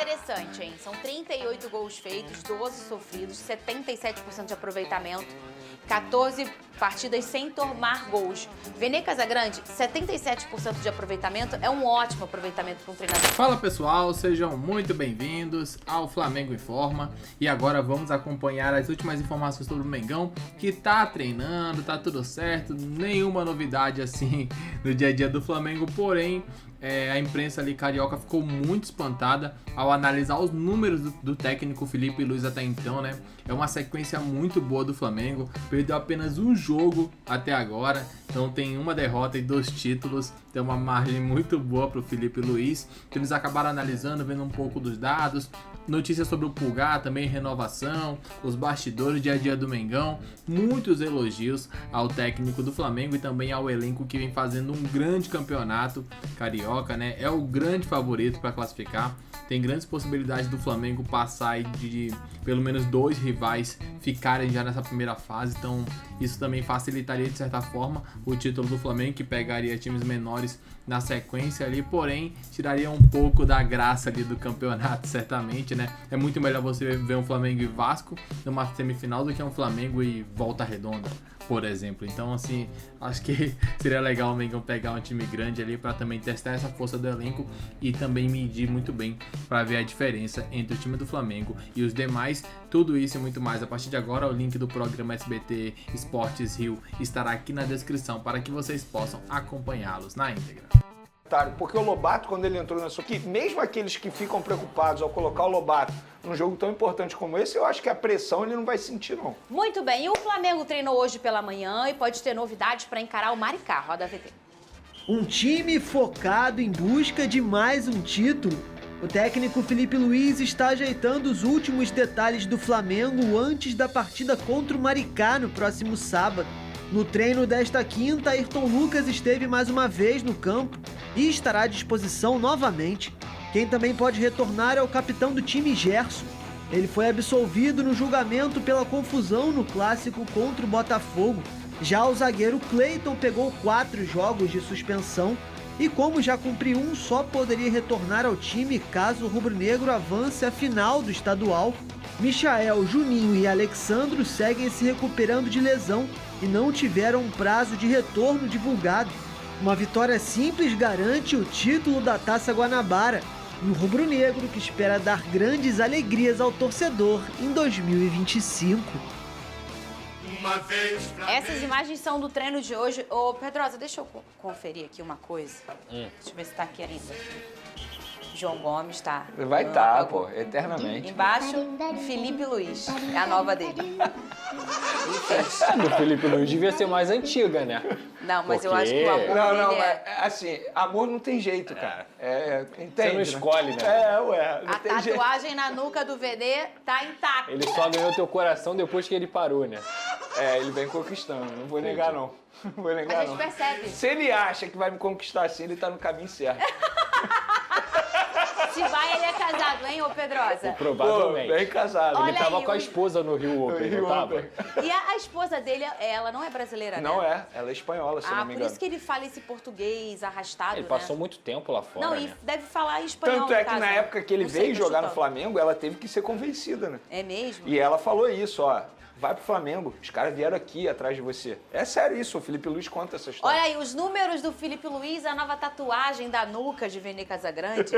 interessante, hein? São 38 gols feitos, 12 sofridos, 77% de aproveitamento, 14 partidas sem tomar gols. Vene Casagrande, 77% de aproveitamento é um ótimo aproveitamento para um treinador. Fala pessoal, sejam muito bem-vindos ao Flamengo Informa. E agora vamos acompanhar as últimas informações sobre o Mengão, que tá treinando, tá tudo certo, nenhuma novidade assim no dia a dia do Flamengo, porém a imprensa ali carioca ficou muito espantada ao analisar os números do técnico Felipe Luiz até então, né? É uma sequência muito boa do Flamengo, perdeu apenas um jogo até agora, então tem uma derrota e 2 títulos, tem uma margem muito boa para o Felipe Luiz. Então eles acabaram analisando, vendo um pouco dos dados, notícias sobre o Pulgar, também renovação, os bastidores, dia a dia do Mengão, muitos elogios ao técnico do Flamengo e também ao elenco que vem fazendo um grande campeonato carioca, né? É o grande favorito para classificar. Tem grandes possibilidades do Flamengo passar de pelo menos 2 rivais ficarem já nessa primeira fase, então isso também facilitaria de certa forma o título do Flamengo, que pegaria times menores na sequência ali, porém tiraria um pouco da graça ali do campeonato, certamente, né? É muito melhor você ver um Flamengo e Vasco numa semifinal do que um Flamengo e Volta Redonda, por exemplo. Então, assim, acho que seria legal o Mengão pegar um time grande ali para também testar essa força do elenco e também medir muito bem para ver a diferença entre o time do Flamengo e os demais. Tudo isso e muito mais a partir de agora. O link do programa SBT Esportes Rio estará aqui na descrição para que vocês possam acompanhá-los na íntegra. Porque o Lobato, quando ele entrou nessa aqui, mesmo aqueles que ficam preocupados ao colocar o Lobato num jogo tão importante como esse, eu acho que a pressão ele não vai sentir, não. Muito bem, e o Flamengo treinou hoje pela manhã e pode ter novidades para encarar o Maricá. Roda a VT. Um time focado em busca de mais um título. O técnico Felipe Luiz está ajeitando os últimos detalhes do Flamengo antes da partida contra o Maricá no próximo sábado. No treino desta quinta, Ayrton Lucas esteve mais uma vez no campo e estará à disposição novamente. Quem também pode retornar é o capitão do time, Gerson. Ele foi absolvido no julgamento pela confusão no clássico contra o Botafogo. Já o zagueiro Cleiton pegou 4 jogos de suspensão e, como já cumpriu um, só poderia retornar ao time caso o rubro-negro avance à final do estadual. Michael, Juninho e Alexandro seguem se recuperando de lesão e não tiveram um prazo de retorno divulgado. Uma vitória simples garante o título da Taça Guanabara e o rubro-negro que espera dar grandes alegrias ao torcedor em 2025. Essas imagens são do treino de hoje. Ô, Pedrosa, deixa eu conferir aqui uma coisa. Deixa eu ver se tá aqui ainda. João Gomes tá. Vai estar, pô, eternamente. Embaixo, Felipe Luiz. É a nova dele. A do Felipe Luiz devia ser mais antiga, né? Não, mas porque... eu acho que o amor Não, dele mas assim, amor não tem jeito, cara. Entende? Você não escolhe, né? A tatuagem na nuca do VD tá intacta. Ele só ganhou teu coração depois que ele parou, né? Ele vem conquistando, não vou negar, não. Não vou negar, A gente percebe. Se ele acha que vai me conquistar assim, ele tá no caminho certo. Se vai, ele é casado, hein, ô Pedrosa? Provavelmente. Bem casado. Olha Ele tava aí, com a esposa no Rio Open, não tava? E a esposa dele, ela não é brasileira, né? Não é, ela é espanhola, se eu não me por engano. isso que ele fala esse português arrastado, Ele passou muito tempo lá fora, Não, né? e deve falar espanhol, Tanto é no que caso, na né? época que ele Não sei, veio tô jogar no chutando. Flamengo, ela teve que ser convencida, né? É mesmo? E ela falou isso, ó. Vai pro Flamengo, os caras vieram aqui atrás de você. É sério isso, o Felipe Luiz conta essa história. Olha aí, os números do Felipe Luiz, a nova tatuagem da nuca de Vene Casagrande.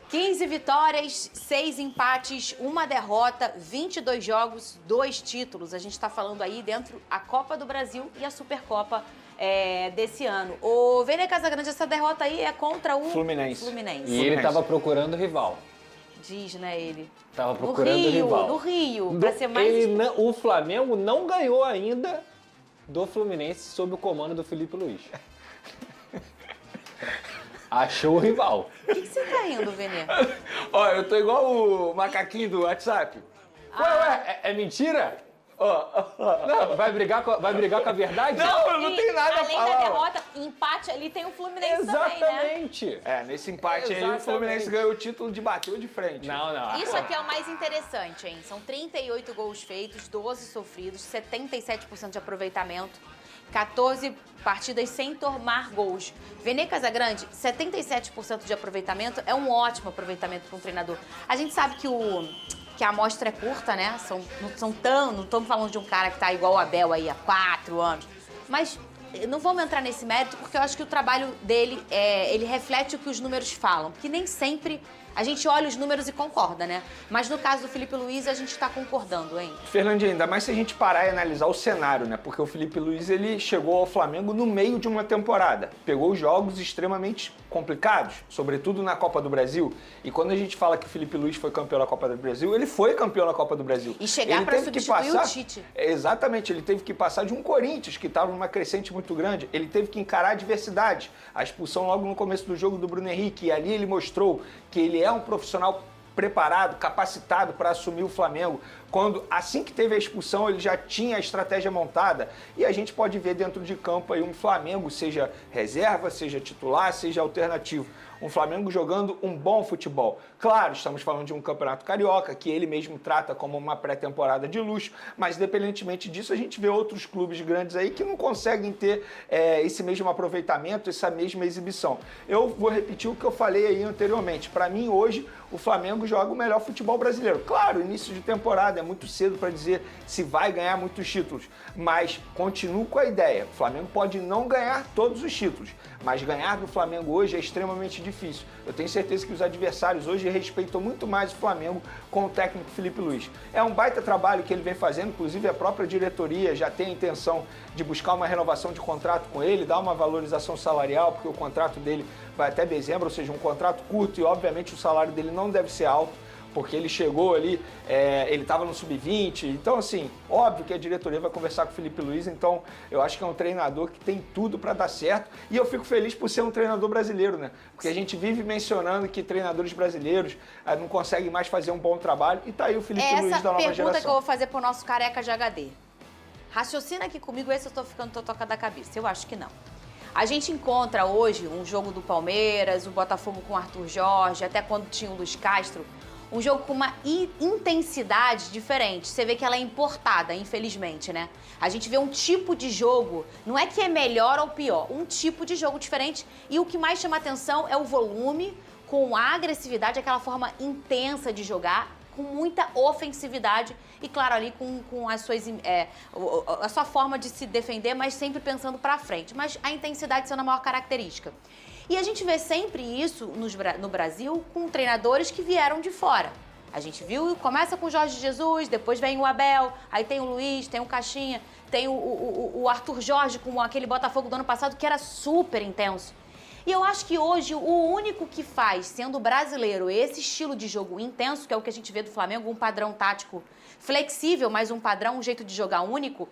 15 vitórias, 6 empates, 1 derrota, 22 jogos, 2 títulos. A gente tá falando aí dentro a Copa do Brasil e a Supercopa desse ano. O Vene Casagrande, essa derrota aí é contra o Fluminense. E ele tava procurando rival. Diz, né, ele. Tava procurando rival. No Rio, pra ser mais... O Flamengo não ganhou ainda do Fluminense sob o comando do Felipe Luiz. Achou o rival. O que você tá rindo, Vene? Ó, eu tô igual o macaquinho do WhatsApp. Ué, é mentira? Não, vai brigar com a verdade? Não, eu não tenho nada a além falar. da derrota, empate ali tem o Fluminense também, né? Exatamente. Nesse empate aí, o Exatamente. Fluminense ganhou o título de bateu de frente. Não. Isso aqui é o mais interessante, hein? São 38 gols feitos, 12 sofridos, 77% de aproveitamento, 14 partidas sem tomar gols. Vene Casagrande, 77% de aproveitamento é um ótimo aproveitamento para um treinador. A gente sabe que a amostra é curta, né? Não estamos falando de um cara que tá igual o Abel aí há 4 anos. Mas não vamos entrar nesse mérito, porque eu acho que o trabalho dele, ele reflete o que os números falam. Porque nem sempre a gente olha os números e concorda, né? Mas no caso do Filipe Luiz, a gente está concordando, hein? Fernandinho, ainda mais se a gente parar e analisar o cenário, né? Porque o Filipe Luiz, ele chegou ao Flamengo no meio de uma temporada. Pegou jogos extremamente complicados, sobretudo na Copa do Brasil. E quando a gente fala que o Filipe Luiz foi campeão da Copa do Brasil, ele foi campeão da Copa do Brasil. E chegar para substituir o Tite. Exatamente, ele teve que passar de um Corinthians, que estava numa crescente muito grande. Ele teve que encarar a adversidade. A expulsão logo no começo do jogo do Bruno Henrique. E ali ele mostrou que ele é um profissional preparado, capacitado para assumir o Flamengo. Assim que teve a expulsão, ele já tinha a estratégia montada, e a gente pode ver dentro de campo aí um Flamengo, seja reserva, seja titular, seja alternativo. Um Flamengo jogando um bom futebol. Claro, estamos falando de um campeonato carioca, que ele mesmo trata como uma pré-temporada de luxo, mas independentemente disso, a gente vê outros clubes grandes aí que não conseguem ter esse mesmo aproveitamento, essa mesma exibição. Eu vou repetir o que eu falei aí anteriormente. Para mim, hoje, o Flamengo joga o melhor futebol brasileiro. Claro, início de temporada, é muito cedo para dizer se vai ganhar muitos títulos, mas continuo com a ideia. O Flamengo pode não ganhar todos os títulos, mas ganhar do Flamengo hoje é extremamente difícil. Eu tenho certeza que os adversários hoje respeitam muito mais o Flamengo com o técnico Filipe Luiz. É um baita trabalho que ele vem fazendo, inclusive a própria diretoria já tem a intenção de buscar uma renovação de contrato com ele, dar uma valorização salarial, porque o contrato dele vai até dezembro, ou seja, um contrato curto, e obviamente o salário dele não deve ser alto, porque ele chegou ali, ele estava no sub-20, então assim, óbvio que a diretoria vai conversar com o Filipe Luiz, então eu acho que é um treinador que tem tudo para dar certo, e eu fico feliz por ser um treinador brasileiro, né? Porque a gente vive mencionando que treinadores brasileiros não conseguem mais fazer um bom trabalho, e tá aí o Filipe Luiz da nova geração. Essa pergunta que eu vou fazer pro nosso careca de HD. Raciocina aqui comigo, esse eu tô ficando totoca da cabeça, eu acho que não. A gente encontra hoje um jogo do Palmeiras, o Botafogo com o Arthur Jorge, até quando tinha o Luiz Castro, um jogo com uma intensidade diferente. Você vê que ela é importada, infelizmente, né? A gente vê um tipo de jogo, não é que é melhor ou pior, um tipo de jogo diferente. E o que mais chama atenção é o volume, com a agressividade, aquela forma intensa de jogar, com muita ofensividade e, claro, ali com as suas, a sua forma de se defender, mas sempre pensando pra frente. Mas a intensidade sendo a maior característica. E a gente vê sempre isso no Brasil com treinadores que vieram de fora. A gente viu, começa com o Jorge Jesus, depois vem o Abel, aí tem o Luiz, tem o Caixinha, tem o Arthur Jorge com aquele Botafogo do ano passado que era super intenso. E eu acho que hoje o único que faz, sendo brasileiro, esse estilo de jogo intenso, que é o que a gente vê do Flamengo, um padrão tático flexível, mas um padrão, um jeito de jogar único,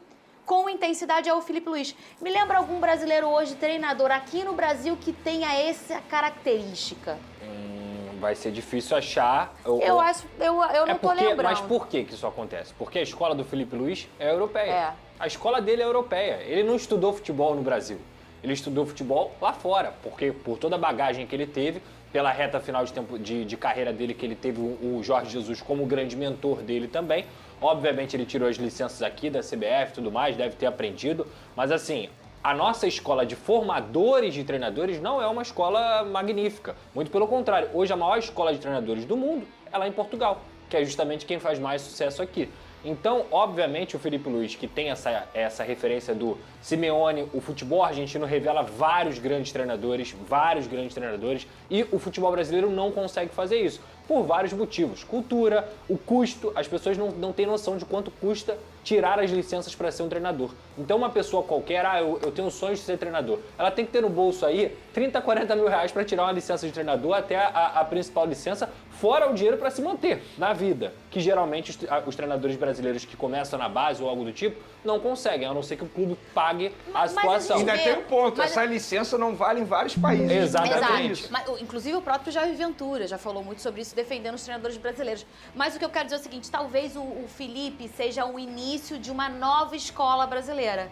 com intensidade é o Filipe Luiz. Me lembra algum brasileiro hoje, treinador aqui no Brasil, que tenha essa característica? Vai ser difícil achar. Eu não tô lembrando. Mas por que isso acontece? Porque a escola do Filipe Luiz é europeia. A escola dele é europeia. Ele não estudou futebol no Brasil. Ele estudou futebol lá fora, porque por toda a bagagem que ele teve, pela reta final de carreira dele, que ele teve o Jorge Jesus como grande mentor dele também. Obviamente ele tirou as licenças aqui da CBF e tudo mais, deve ter aprendido, mas assim, a nossa escola de formadores de treinadores não é uma escola magnífica. Muito pelo contrário, hoje a maior escola de treinadores do mundo é lá em Portugal, que é justamente quem faz mais sucesso aqui. Então, obviamente, o Filipe Luiz, que tem essa referência do Simeone, o futebol argentino revela vários grandes treinadores, e o futebol brasileiro não consegue fazer isso, por vários motivos. Cultura, o custo, as pessoas não têm noção de quanto custa tirar as licenças para ser um treinador. Então, uma pessoa qualquer, eu tenho um sonho de ser treinador, ela tem que ter no bolso aí 30, 40 mil reais para tirar uma licença de treinador até a principal licença, fora o dinheiro para se manter na vida, que geralmente os treinadores brasileiros que começam na base ou algo do tipo não conseguem, a não ser que o clube pague a situação. Ainda tem um ponto, essa licença não vale em vários países. Exatamente. Exato. Mas, inclusive o próprio Jair Ventura já falou muito sobre isso, defendendo os treinadores brasileiros. Mas o que eu quero dizer é o seguinte, talvez o Felipe seja o início de uma nova escola brasileira.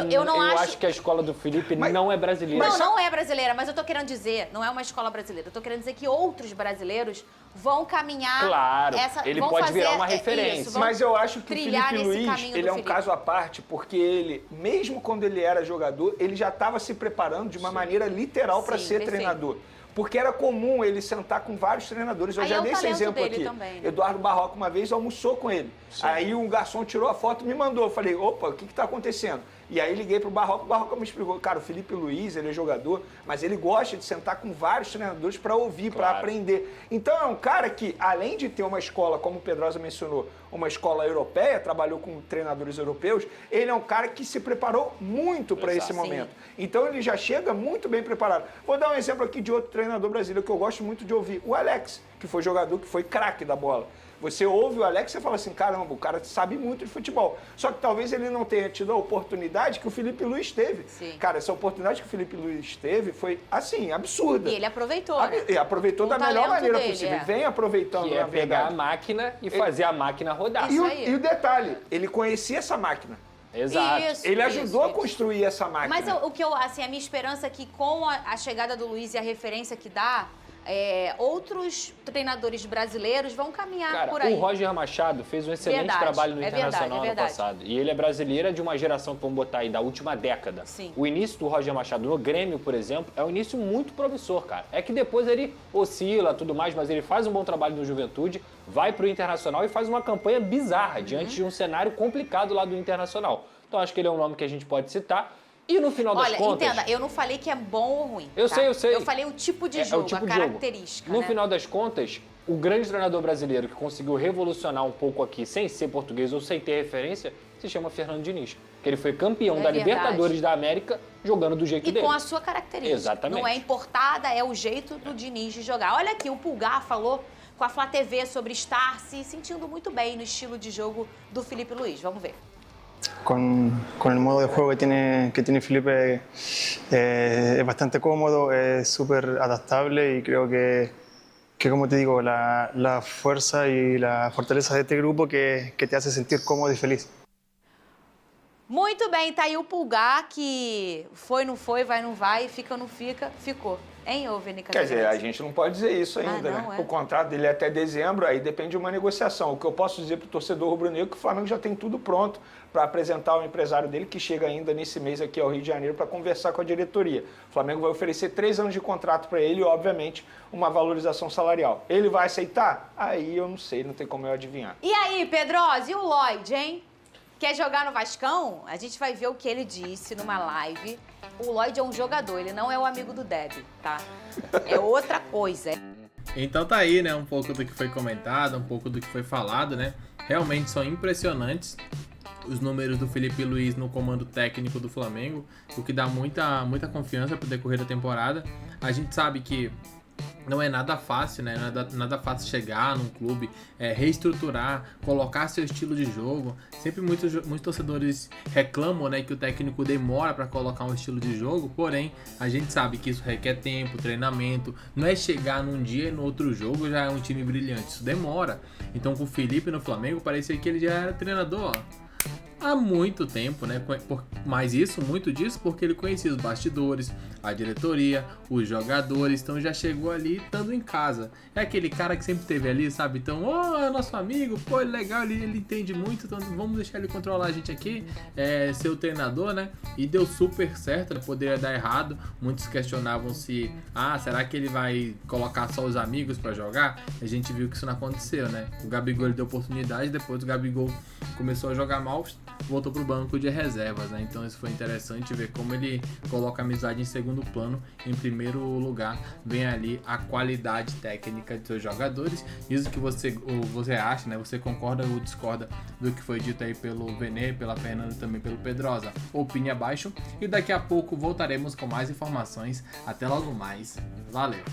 Eu acho que a escola do Felipe não é brasileira. Não é brasileira, mas eu tô querendo dizer, não é uma escola brasileira, eu tô querendo dizer que outros brasileiros vão caminhar... Claro, ele vão pode fazer virar uma referência. Isso, Mas eu acho que o trilhar Felipe nesse Luiz, caminho ele do é um Felipe. caso à parte, porque ele, mesmo quando ele era jogador, ele já estava se preparando de uma maneira literal para Sim, ser perfeito. treinador. Porque era comum ele sentar com vários treinadores. Eu Aí já é o dei esse talento exemplo dele aqui. também, né? Eduardo Barroca uma vez almoçou com ele. Aí um garçom tirou a foto e me mandou. Eu falei, opa, o que está acontecendo? E aí liguei pro Barroca, o Barroca me explicou, cara, o Felipe Luiz, ele é jogador, mas ele gosta de sentar com vários treinadores para ouvir, para aprender. Então é um cara que, além de ter uma escola, como o Pedrosa mencionou, uma escola europeia, trabalhou com treinadores europeus, ele é um cara que se preparou muito para esse momento. Então ele já chega muito bem preparado. Vou dar um exemplo aqui de outro treinador brasileiro que eu gosto muito de ouvir, o Alex, que foi jogador, que foi craque da bola. Você ouve o Alex e fala assim, caramba, o cara sabe muito de futebol. Só que talvez ele não tenha tido a oportunidade que o Felipe Luiz teve. Sim. Cara, essa oportunidade que o Felipe Luiz teve foi, assim, absurda. E ele aproveitou, né? E aproveitou da melhor talento maneira dele, possível. é. Vem aproveitando, Que na é pegar a verdade. máquina e fazer a máquina rodar. Isso. E o detalhe, ele conhecia essa máquina. Exato. Isso, Ele isso, ajudou a isso. construir essa máquina. Mas o que eu, assim, a minha esperança é que com a chegada do Luiz e a referência que dá, outros treinadores brasileiros vão caminhar Cara, por aí. o Roger Machado fez um excelente Verdade, trabalho no é Internacional verdade, é ano verdade. passado. E ele é brasileiro de uma geração que vamos botar aí da última década. Sim. O início do Roger Machado no Grêmio, por exemplo, é um início muito promissor, cara. É que depois ele oscila tudo mais, mas ele faz um bom trabalho no Juventude, vai pro Internacional e faz uma campanha bizarra diante de um cenário complicado lá do Internacional. Então acho que ele é um nome que a gente pode citar. E no final das contas... Olha, entenda, eu não falei que é bom ou ruim. Eu tá? sei, eu sei. Eu falei o tipo de É jogo, o tipo a de jogo. característica. No né? final das contas, o grande treinador brasileiro que conseguiu revolucionar um pouco aqui, sem ser português ou sem ter referência, se chama Fernando Diniz. Que ele foi campeão da verdade. Libertadores da América jogando do jeito E dele. com a sua característica. Exatamente. Não é importada, é o jeito do Diniz de jogar. Olha aqui, o Pulgar falou com a Flá TV sobre estar se sentindo muito bem no estilo de jogo do Felipe Luiz. Vamos ver. Con el modo de juego que tiene Felipe es bastante cómodo, es súper adaptable y creo que como te digo, la fuerza y la fortaleza de este grupo que te hace sentir cómodo y feliz. Muito bem, tá aí o Pulgar que foi, não foi, vai, não vai, fica, não fica, ficou. Hein, ô Vene Quer dizer, a gente não pode dizer isso ainda, não, né? é. O contrato dele é até dezembro, aí depende de uma negociação. O que eu posso dizer para o torcedor rubro-negro é que o Flamengo já tem tudo pronto para apresentar o empresário dele, que chega ainda nesse mês aqui ao Rio de Janeiro para conversar com a diretoria. O Flamengo vai oferecer 3 anos de contrato para ele e, obviamente, uma valorização salarial. Ele vai aceitar? Aí eu não sei, não tem como eu adivinhar. E aí, Pedrosa, e o Lloyd, hein? Quer jogar no Vascão? A gente vai ver o que ele disse numa live. O Lloyd é um jogador, ele não é o amigo do Deb, tá? É outra coisa. Então tá aí, né? Um pouco do que foi comentado, um pouco do que foi falado, né? Realmente são impressionantes os números do Felipe Luiz no comando técnico do Flamengo, o que dá muita confiança pro decorrer da temporada. A gente sabe que não é nada fácil, né? Nada fácil chegar num clube, reestruturar, colocar seu estilo de jogo. Sempre muitos torcedores reclamam, né, que o técnico demora para colocar um estilo de jogo, porém, a gente sabe que isso requer tempo, treinamento. Não é chegar num dia e no outro jogo já é um time brilhante, isso demora. Então com o Felipe no Flamengo parecia que ele já era treinador, ó, há muito tempo, né? Mas muito disso porque ele conhecia os bastidores, a diretoria, os jogadores, então já chegou ali estando em casa. É aquele cara que sempre esteve ali, sabe? Então, é nosso amigo, pô, ele é legal, ele entende muito, então vamos deixar ele controlar a gente aqui, ser o treinador, né? E deu super certo, poderia dar errado. Muitos questionavam se, será que ele vai colocar só os amigos pra jogar? A gente viu que isso não aconteceu, né? O Gabigol ele deu oportunidade, depois o Gabigol começou a jogar mal, voltou pro banco de reservas, né? Então isso foi interessante ver como ele coloca a amizade em segundo plano. Em primeiro lugar vem ali a qualidade técnica de seus jogadores. Isso que você acha, né? Você concorda ou discorda do que foi dito aí pelo Vene, pela Fernanda e também pelo Pedrosa? Opine abaixo e daqui a pouco voltaremos com mais informações. Até logo mais. Valeu!